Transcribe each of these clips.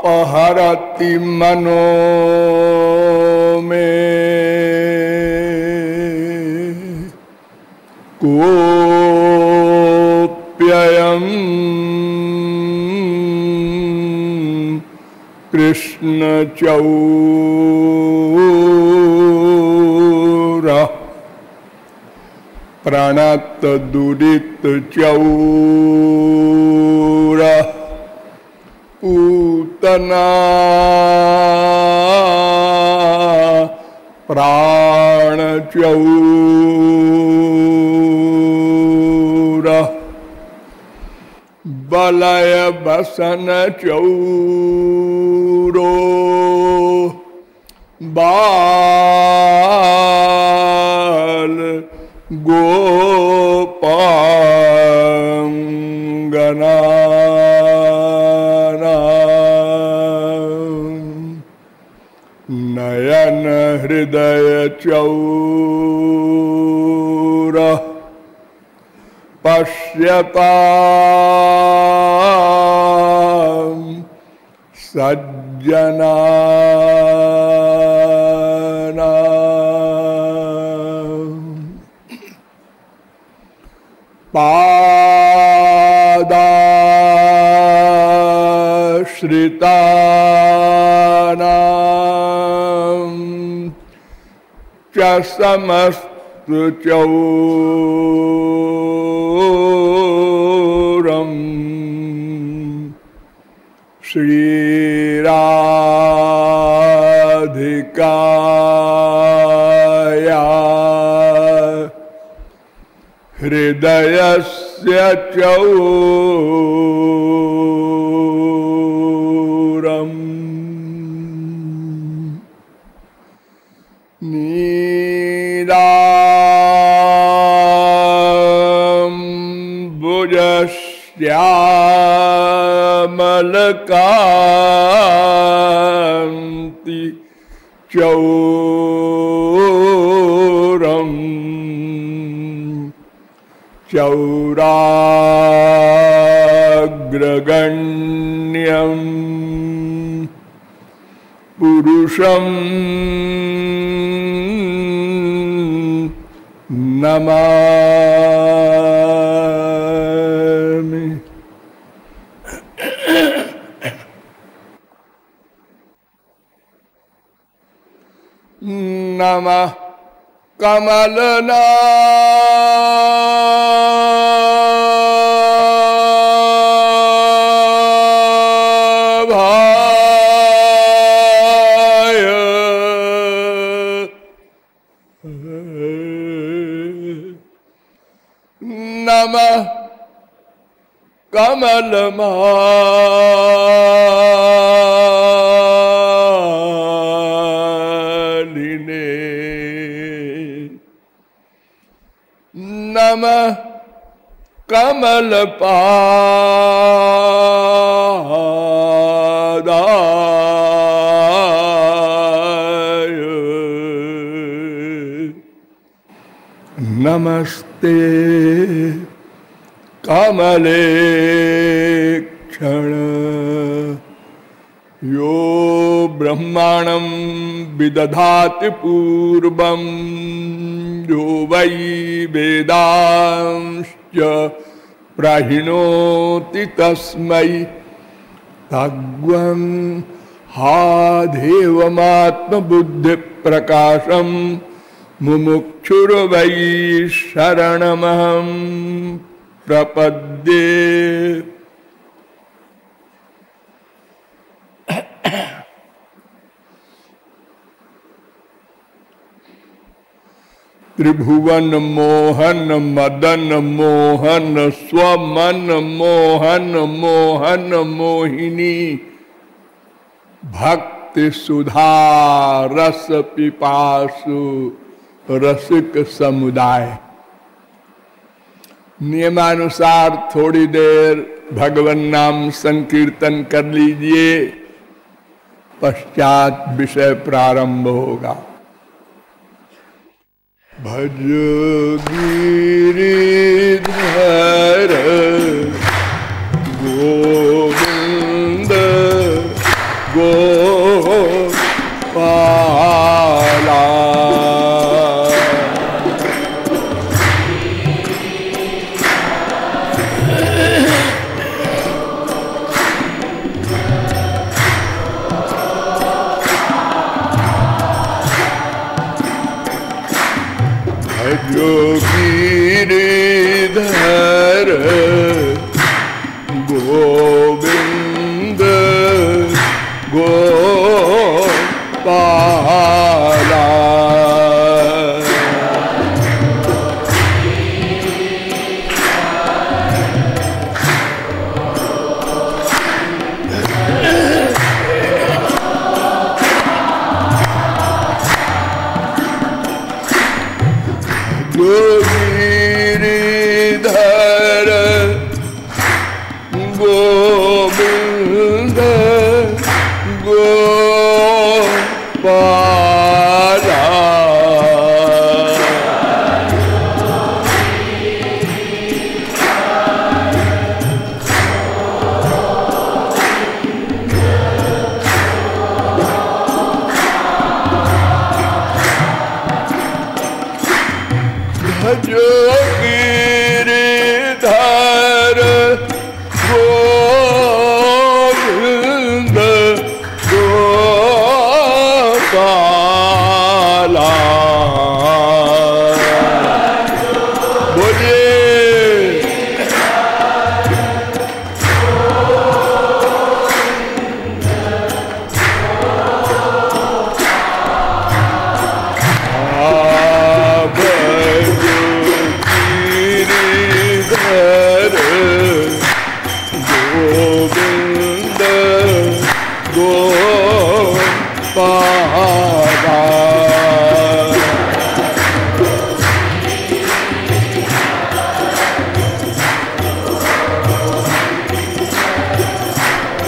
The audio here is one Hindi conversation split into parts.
अपहरति मनो में कोप्ययम् कृष्ण चौरा प्रणत दुरित चौरा पूतना प्राण चौरा बलय बसन चौरो बाल गोपांगना नयन हृदय चौरा पश्यता सज्जना पादाश्रितानां च समस्तु चौरम् श्रीराधिकाया हृदयस्य चौरम् नीलाम्बुजश्यामलकान्ति चौरम् चौराग्रगण्यं पुरुषं नमामि। नमः कमलनाभाय नमः कमलमालिने नमः कमलपादाय नमस्ते कमलेक्षण यो ब्रह्माणं विदधाति पूर्वं यो वै वेदांश्च प्रहिणोति तस्मै तद्वं हा देवमात्मबुद्धिप्रकाशं मुमुक्षुर्वै शरणमहं प्रपद्ये। त्रिभुवन मोहन मदन मोहन स्वमन मोहन मोहन मोहिनी भक्ति सुधा रस पिपासु रसिक समुदाय। नियमानुसार थोड़ी देर भगवन नाम संकीर्तन कर लीजिए, पश्चात विषय प्रारंभ होगा। भज गिरिधर गोविंद श्रीधर गोविंद गोपाला। भजो गिरिधर गोविंद गोपाला। बोलिए गोविंद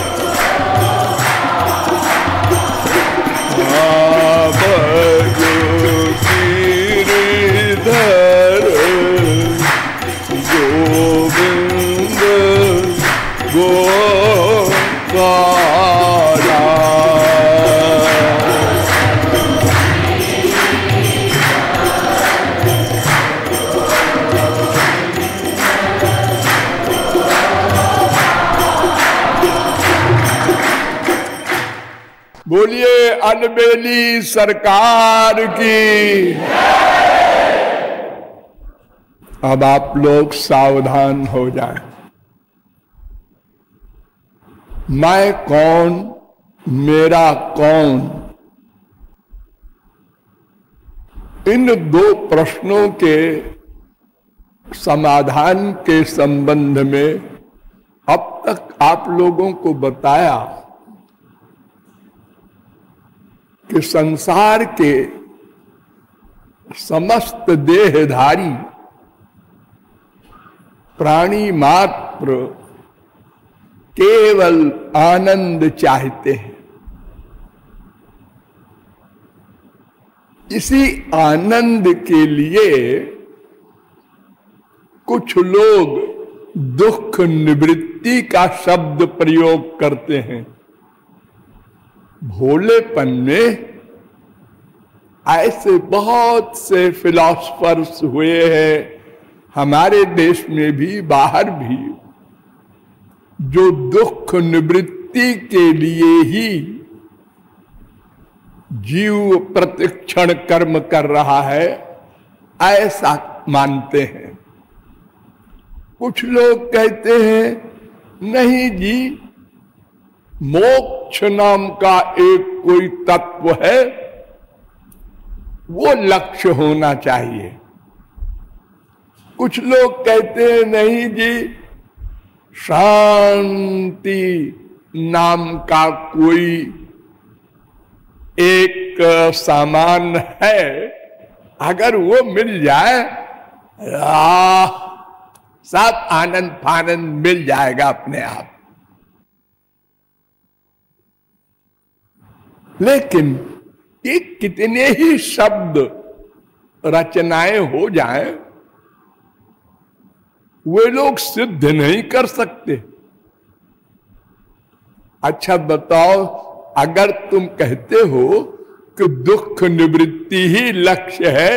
गोपाला। गिरिधर गोविंद गोपाला। बोलिए अलबेली सरकार की। अब आप लोग सावधान हो जाएं। मैं कौन, मेरा कौन, इन दो प्रश्नों के समाधान के संबंध में अब तक आप लोगों को बताया कि संसार के समस्त देहधारी प्राणी मात्र केवल आनंद चाहते हैं। इसी आनंद के लिए कुछ लोग दुख निवृत्ति का शब्द प्रयोग करते हैं। भोलेपन में ऐसे बहुत से फिलॉसफर्स हुए हैं, हमारे देश में भी बाहर भी, जो दुख निवृत्ति के लिए ही जीव प्रतिक्षण कर्म कर रहा है, ऐसा मानते हैं। कुछ लोग कहते हैं नहीं जी, मोक्ष नाम का एक कोई तत्व है, वो लक्ष्य होना चाहिए। कुछ लोग कहते हैं नहीं जी, शांति नाम का कोई एक सामान है, अगर वो मिल जाए सब आनंद फानंद मिल जाएगा अपने आप। लेकिन ये कितने ही शब्द रचनाएं हो जाएं, वे लोग सिद्ध नहीं कर सकते। अच्छा बताओ, अगर तुम कहते हो कि दुख निवृत्ति ही लक्ष्य है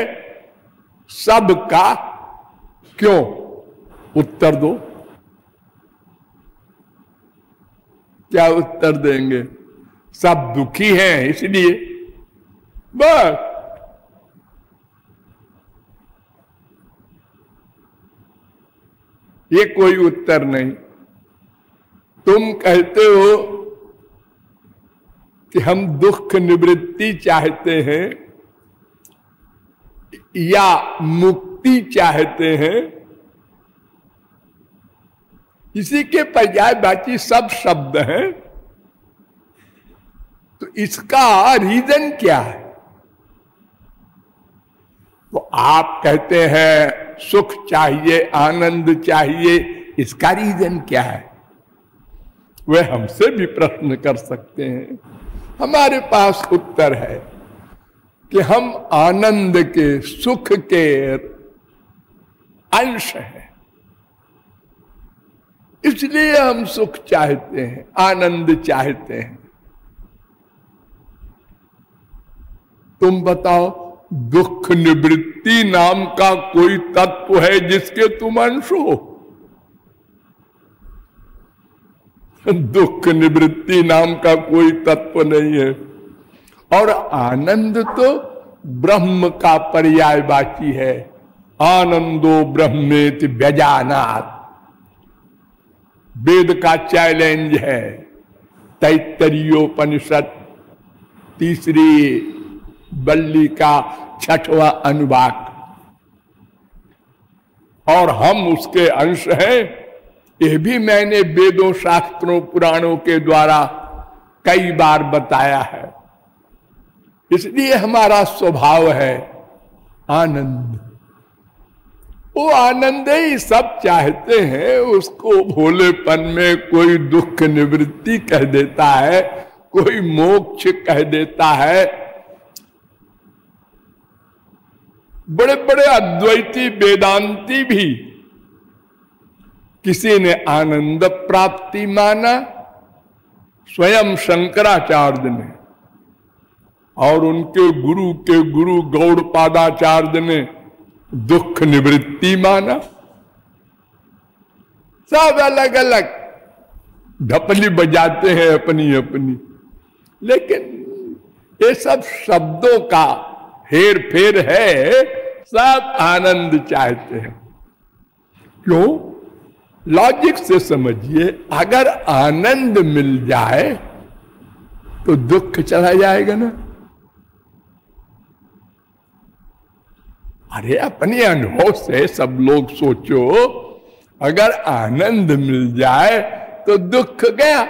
सबका, क्यों? उत्तर दो। क्या उत्तर देंगे? सब दुखी हैं इसलिए। बस ये कोई उत्तर नहीं। तुम कहते हो कि हम दुख निवृत्ति चाहते हैं या मुक्ति चाहते हैं, इसी के पर्याय बाकी सब शब्द हैं। तो इसका रीजन क्या है? तो आप कहते हैं सुख चाहिए, आनंद चाहिए, इसका रीजन क्या है? वह हमसे भी प्रश्न कर सकते हैं। हमारे पास उत्तर है कि हम आनंद के, सुख के अंश हैं, इसलिए हम सुख चाहते हैं, आनंद चाहते हैं। तुम बताओ, दुख निवृत्ति नाम का कोई तत्व है जिसके तुम अंश हो? दुख निवृत्ति नाम का कोई तत्व नहीं है। और आनंद तो ब्रह्म का पर्यायवाची है। आनंदो ब्रह्मेति व्यजानात्, वेद का चैलेंज है। तैत्तरीयोपनिषद तीसरी बल्ली का 6वां अनुवाक, और हम उसके अंश हैं। यह भी मैंने वेदों, शास्त्रों, पुराणों के द्वारा कई बार बताया है। इसलिए हमारा स्वभाव है आनंद। वो आनंद ही सब चाहते हैं। उसको भोलेपन में कोई दुख निवृत्ति कह देता है, कोई मोक्ष कह देता है। बड़े बड़े अद्वैती वेदांती भी किसी ने आनंद प्राप्ति माना, स्वयं शंकराचार्य ने, और उनके गुरु के गुरु गौड़पादाचार्य ने दुख निवृत्ति माना। सब अलग अलग ढपली बजाते हैं अपनी अपनी, लेकिन ये सब शब्दों का हेर फेर है। सब आनंद चाहते हैं। क्यों? लॉजिक से समझिए, अगर आनंद मिल जाए तो दुख चला जाएगा ना। अरे अपने अनुभव से सब लोग सोचो, अगर आनंद मिल जाए तो दुख गया।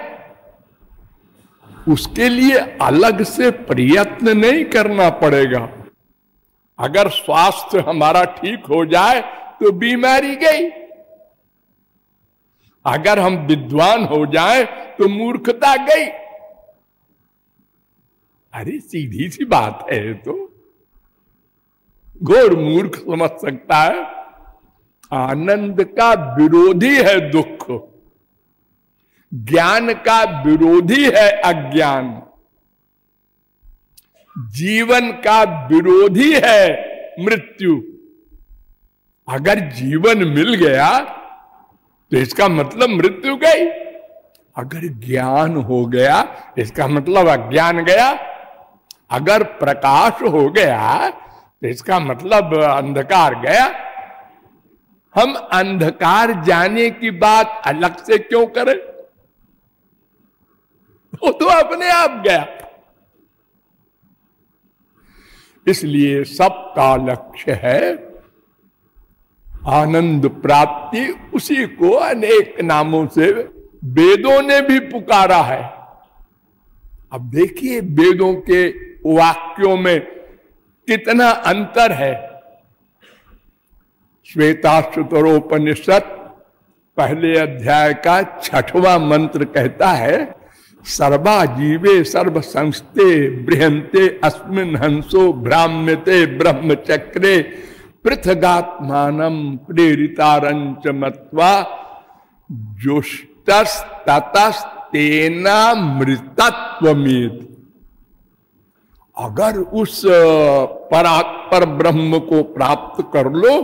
उसके लिए अलग से प्रयत्न नहीं करना पड़ेगा। अगर स्वास्थ्य हमारा ठीक हो जाए तो बीमारी गई। अगर हम विद्वान हो जाए तो मूर्खता गई। अरे सीधी सी बात है। तो घोर मूर्ख समझ सकता है। आनंद का विरोधी है दुख, ज्ञान का विरोधी है अज्ञान, जीवन का विरोधी है मृत्यु। अगर जीवन मिल गया तो इसका मतलब मृत्यु गई। अगर ज्ञान हो गया इसका मतलब अज्ञान गया। अगर प्रकाश हो गया तो इसका मतलब अंधकार गया। हम अंधकार जाने की बात अलग से क्यों करें? वो तो अपने आप गया। इसलिए सबका लक्ष्य है आनंद प्राप्ति। उसी को अनेक नामों से वेदों ने भी पुकारा है। अब देखिए वेदों के वाक्यों में कितना अंतर है। श्वेताश्वतरोपनिषद पहले अध्याय का 6वां मंत्र कहता है, सर्वा जीवे सर्व संस्ते बृहंते अस्मिन् हंसो भ्राम्यते ब्रह्मचक्रे पृथगात्मानं प्रेरितारंच मत्वा जुष्टस्ततस्तेनामृतत्वमेत। अगर उस परात्पर ब्रह्म को प्राप्त कर लो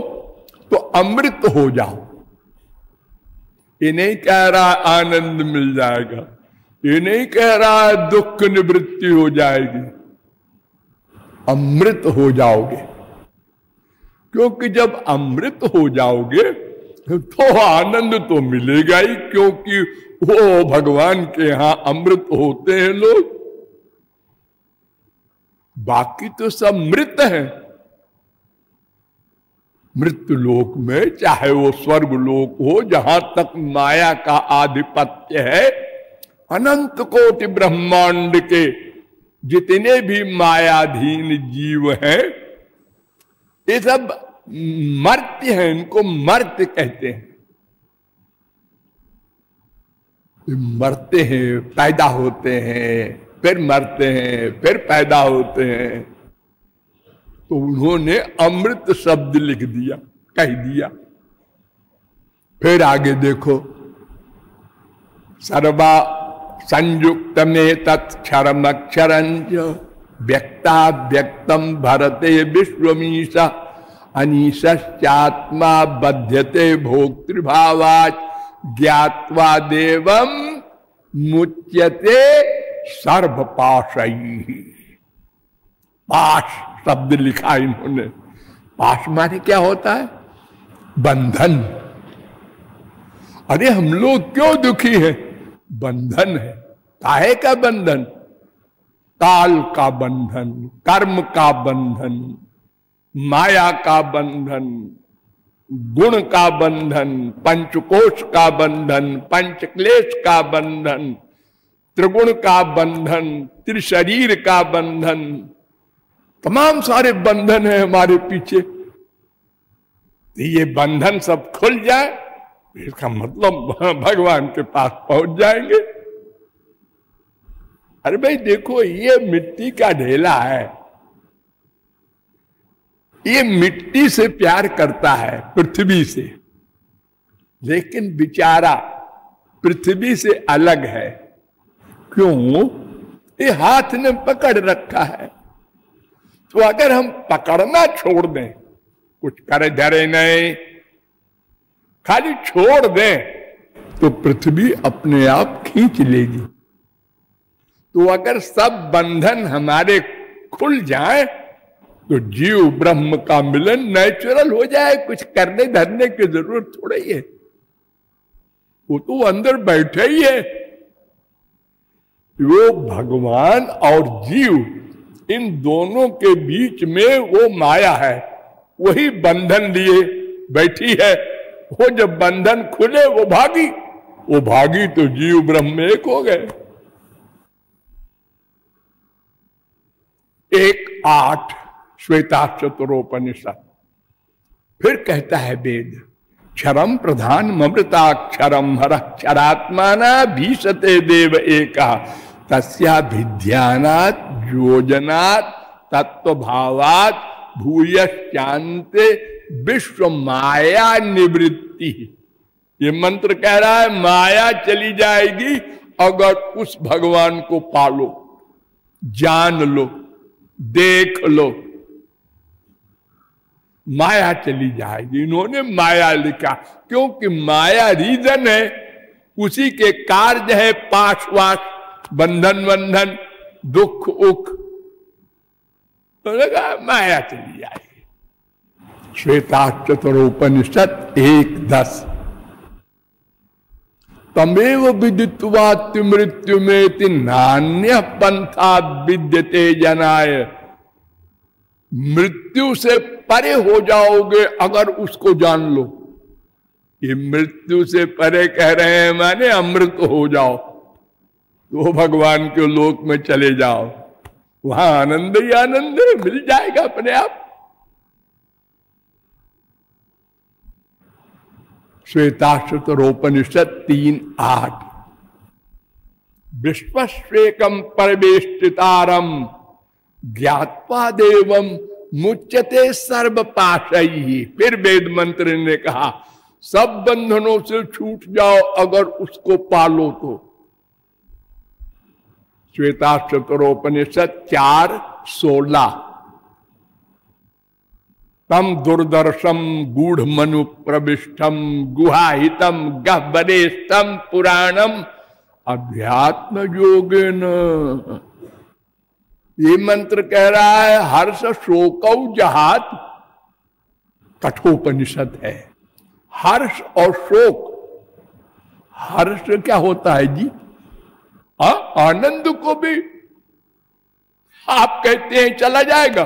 तो अमृत हो जाओ। ये नहीं कह रहा आनंद मिल जाएगा, ये नहीं कह रहा है दुख निवृत्ति हो जाएगी। अमृत हो जाओगे, क्योंकि जब अमृत हो जाओगे तो आनंद तो मिलेगा ही, क्योंकि वो भगवान के यहां अमृत होते हैं लोग। बाकी तो सब मृत हैं। मृत्यु लोक में, चाहे वो स्वर्ग लोक हो, जहां तक माया का आधिपत्य है, अनंत कोटि ब्रह्मांड के जितने भी मायाधीन जीव हैं, ये सब मर्त्य हैं, इनको मर्त्य कहते हैं। मरते हैं, पैदा होते हैं, फिर मरते हैं, फिर पैदा होते हैं। तो उन्होंने अमृत शब्द लिख दिया, कह दिया। फिर आगे देखो, सर्वा संयुक्त में तत्क्षरमक्षरंच व्यक्ता व्यक्तम भरते विश्वमीशा अनीशात्मा बध्यते भोक्तृभावाच ज्ञात्वा देवम मुच्यते सर्वपाशैः। पाश शब्द लिखा इन्होंने। पाश माने क्या होता है? बंधन। अरे हम लोग क्यों दुखी हैं? बंधन है। काहे का बंधन? काल का बंधन, कर्म का बंधन, माया का बंधन, गुण का बंधन, पंचकोश का बंधन, पंचक्लेश का बंधन, त्रिगुण का बंधन, त्रिशरीर का बंधन, तमाम सारे बंधन है हमारे पीछे। ये बंधन सब खुल जाए, इसका मतलब भगवान के पास पहुंच जाएंगे। अरे भाई देखो, ये मिट्टी का ढेला है, ये मिट्टी से प्यार करता है, पृथ्वी से, लेकिन बेचारा पृथ्वी से अलग है। क्यों? ये हाथ ने पकड़ रखा है। तो अगर हम पकड़ना छोड़ दें, कुछ करे धरे नहीं, खाली छोड़ दें, तो पृथ्वी अपने आप खींच लेगी। तो अगर सब बंधन हमारे खुल जाए तो जीव ब्रह्म का मिलन नेचुरल हो जाए। कुछ करने धरने की जरूरत थोड़ा ही है, वो तो अंदर बैठे ही है। वो भगवान और जीव, इन दोनों के बीच में वो माया है, वही बंधन लिए बैठी है। वो जब बंधन खुले वो भागी तो जीव ब्रह्म एक हो गए। 1:8 श्वेताक्षरोपनिषद। फिर कहता है वेद, क्षरम प्रधान ममृताक्षरम हर क्षरात्माना भीषते देव एका तस्या भिध्यानात् योजनात् तत्वभावात् भूयश्चान्ते विश्व माया निवृत्ति। ये मंत्र कह रहा है माया चली जाएगी अगर उस भगवान को पालो, जान लो, देख लो। माया चली जाएगी। इन्होंने माया लिखा क्योंकि माया रीजन है, उसी के कार्य है पाशवास, बंधन बंधन, दुख उख। तो लगा माया चली जाएगी। श्वेताक्षरोपनिषद 1:10। तमेव विदित्वा मृत्युमेति नान्य पंथा विद्यते जनाय। मृत्यु से परे हो जाओगे अगर उसको जान लो। ये मृत्यु से परे कह रहे हैं माने अमृत हो जाओ, तो भगवान के लोक में चले जाओ, वहां आनंद ही आनंद मिल जाएगा अपने आप। श्वेताक्षरोपनिषद 3:8। विश्वस्वेकम परवेष्टितारम ज्ञात्वा देवम मुच्यते सर्व पाशैः। फिर वेद मंत्र ने कहा सब बंधनों से छूट जाओ अगर उसको पालो तो। श्वेताक्षरोपनिषद 4:16। तम दुर्दर्शम गूढ़ मनु प्रविष्टम गुहाहितम गह्वरेष्टम पुराणम अध्यात्म योगेन। ये मंत्र कह रहा है हर्ष शोकौ जहात, कठोपनिषद है। हर्ष और शोक, हर्ष क्या होता है जी? आनंद को भी आप कहते हैं चला जाएगा,